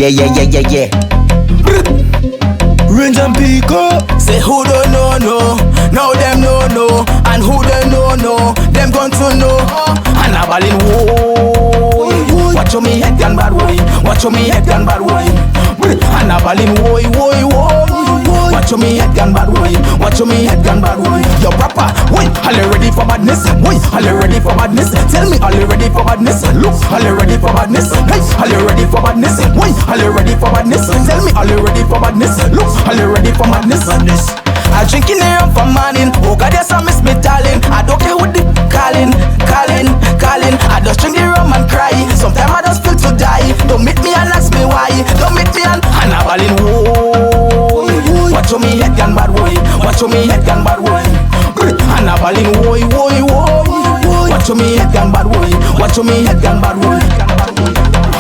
Yeah. Reignz and Pico. Say who don't know, no. Now them no. And who don't know, them going to know. And a ballin' whoa. Watch your me head gun bad way. Watch your me head gun bad way. And a ballin' whoa. Watch your me head gun bad way. Watch your me head gun bad way. Yo proper, wait, are you ready for badness? Wait, are you ready for badness? Tell me, are you ready for badness? Look, are you ready for badness? Hey, are you ready for badness? Wait, are you ready for badness? Tell me, are you ready for badness? Look, are you ready for madness? I drinking the rum for morning. Oh God, yes, I miss me darling. I don't care who they calling. I just drink the rum and cry. Sometimes I just feel to die. Don't meet me and ask me why. Don't meet me and a ballin' whoa. Watch your me head gun bad way. Watch your me head gun bad way. And a ballin' whoa. Watch your me head gun bad way. Watch your me head gun bad way.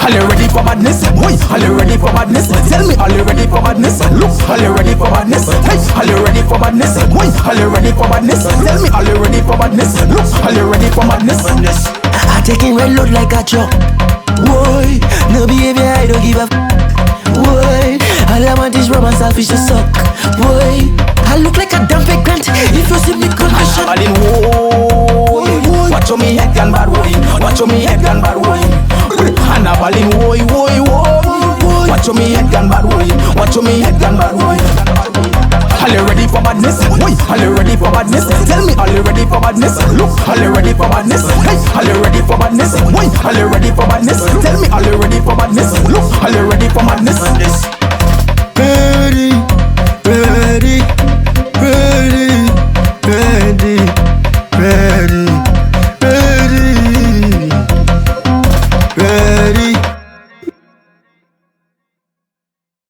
Are you ready for badness? Wait, are you ready for badness? Tell me, are you ready for badness? Look, are you ready for badness? Hey, are you ready for badness? Wait, are you ready for badness? Tell me, are you ready for badness? Look, are you ready for madness? I taking red load like a truck. Boy, no behavior, I don't give a boy, all I want is rum and selfish to suck. Boy, I look like a damn vagrant. If you see me confession, watch your me head gun bad way. Watch your me head gun bad way. And a ballin' whoa. Watch your me head gun bad way. Watch your me head gun bad way. Are you ready for badness? Wait, are you ready for badness? Tell me, are you ready for badness? Look, are you ready for badness? Hey, are you ready for badness? Wait, are you ready for badness? Tell me, are you ready for badness?